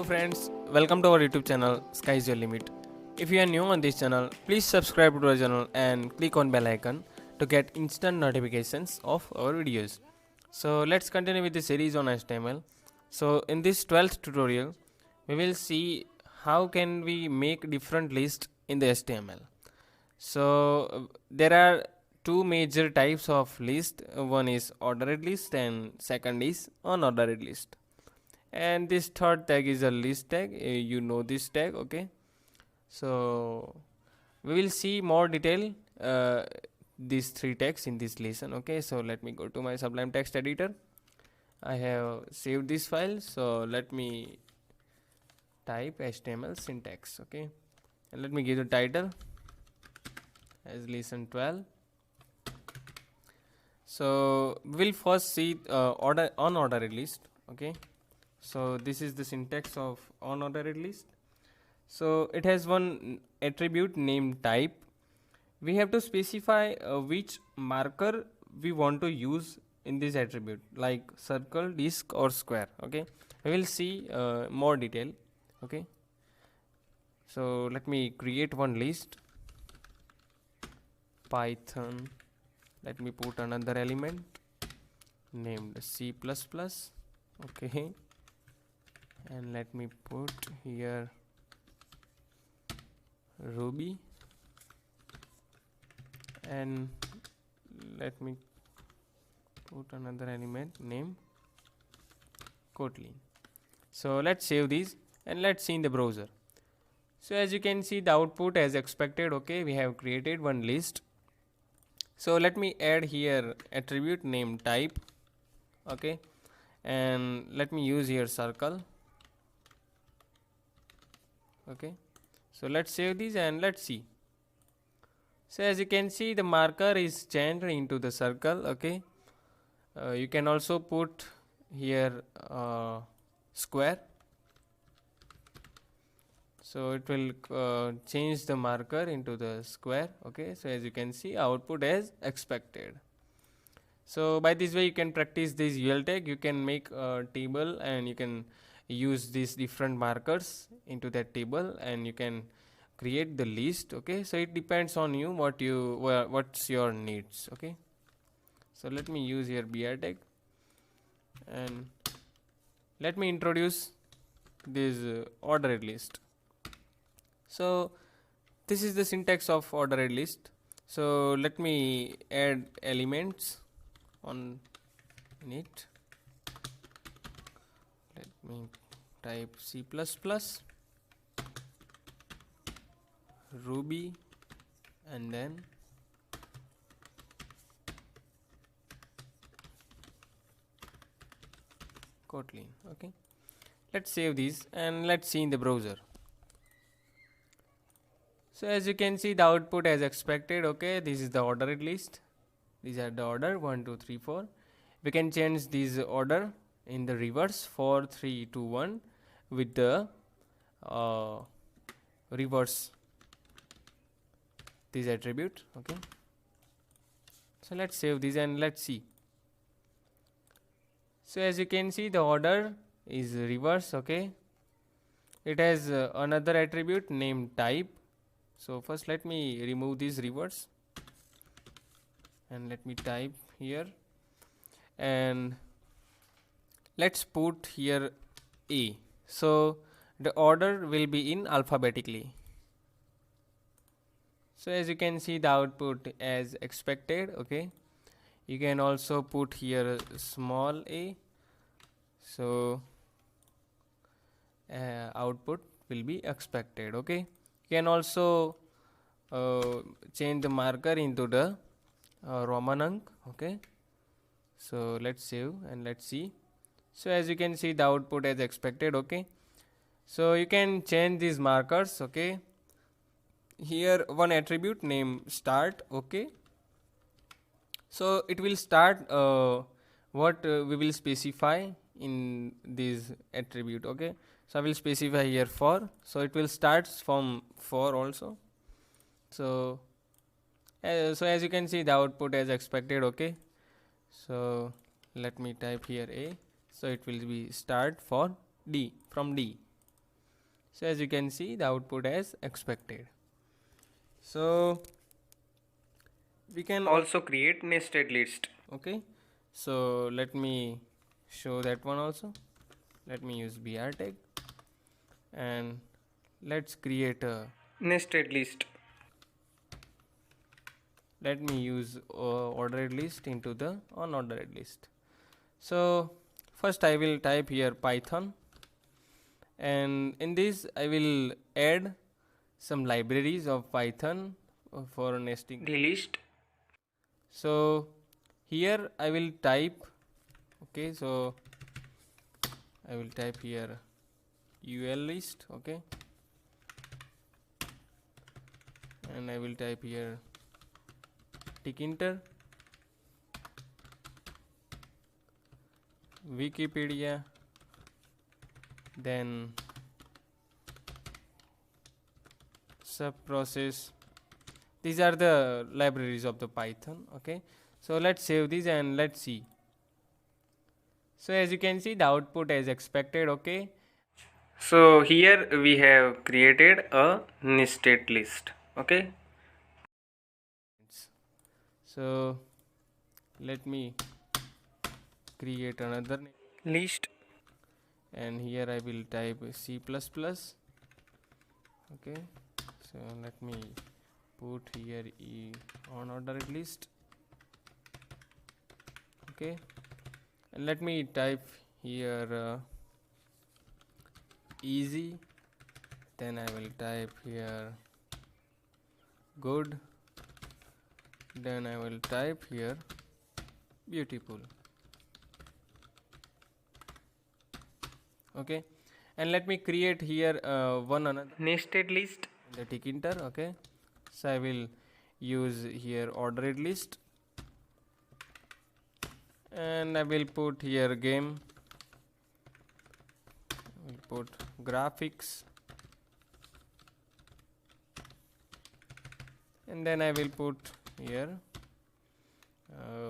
friends, welcome to our YouTube channel Sky is your limit. If you are new on this channel, please subscribe to our channel and click on bell icon to get instant notifications of our videos. So let's continue with the series on HTML. So in this 12th tutorial, we will see how can we make different lists in the HTML. So there are two major types of list. One is ordered list and second is unordered list. And this third tag is a list tag. You know this tag, okay? So we will see more detail these three tags in this lesson, okay? So let me go to my Sublime Text Editor. I have saved this file, so let me type HTML syntax, okay? And let me give the title as lesson 12. So we'll first see unordered list, okay? So this is the syntax of unordered list. So it has one attribute named type. We have to specify which marker we want to use in this attribute, like circle, disc or square, okay? We will see more detail, okay? So let me create one list, Python. Let me put another element named C++, okay? And let me put here Ruby, and let me put another element named Kotlin. So let's save these and let's see in the browser. So as you can see, the output as expected, okay? We have created one list. So let me add here attribute named type, okay? And let me use here circle, okay? So let's save these and let's see. So as you can see, the marker is changed into the circle, okay? You can also put here square. So it will change the marker into the square, okay? So as you can see, output as expected. So by this way you can practice this UL tag. You can make a table and you can use these different markers into that table and you can create the list, okay? So it depends on you what's your needs, okay? So let me use here BR tag and let me introduce this ordered list. So this is the syntax of ordered list. So let me add elements on it. Let me type C++, Ruby, and then Kotlin, okay? Let's save these and let's see in the browser. So as you can see, the output as expected, okay? This is the ordered list. These are the order 1 2 3 4. We can change this order in the reverse 4 3 2 1 with the reverse this attribute, okay? So let's save this and let's see. So as you can see, the order is reverse, okay? It has another attribute named type. So first let me remove this reverse and let me type here and let's put here A. So the order will be in alphabetically. So as you can see, the output as expected, okay? You can also put here small a, so output will be expected, okay? You can also change the marker into the Roman Ank, okay? So let's save and let's see. So as you can see, the output as expected, okay? So you can change these markers, okay? Here one attribute named start, okay? So it will start what we will specify in this attribute, okay? So I will specify here for, so it will start from for also. So as you can see, the output as expected, okay? So let me type here A. So it will be start for D, from D. So as you can see, the output as expected. So we can also create nested list. Okay, so let me show that one also. Let me use br tag and let's create a nested list. Let me use ordered list into the unordered list. So first I will type here Python, and in this I will add some libraries of Python for nesting the list. So here I will type, okay, so I will type here ul list, okay, and I will type here tkinter, Wikipedia, then subprocess. These are the libraries of the Python. Okay, so let's save these and let's see. So as you can see, the output as expected. Okay, so here we have created a nested list. Okay, so let me create another list, and here I will type C++. Okay, so let me put here unordered list. Okay, and let me type here easy, then I will type here good, then I will type here beautiful. Okay, and let me create here one another nested list in the tkinter. Okay, so I will use here ordered list, and I will put here game, I will put graphics, and then I will put here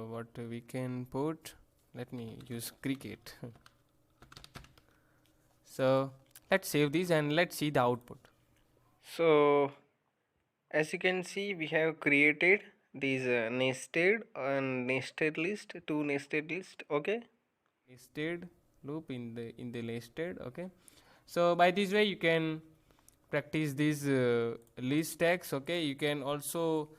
what we can put. Let me use cricket. So let's save these and let's see the output. So as you can see, we have created these nested and nested list, two nested list. Okay, nested loop in the nested. Okay, so by this way you can practice these list tags. Okay, you can also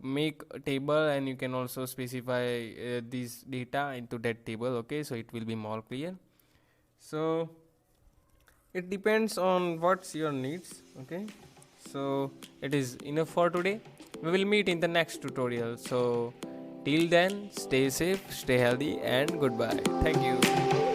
make a table, and you can also specify this data into that table. Okay, so it will be more clear. So it depends on what's your needs. Okay, so it is enough for today. We will meet in the next tutorial. So till then, stay safe, stay healthy, and goodbye. Thank you.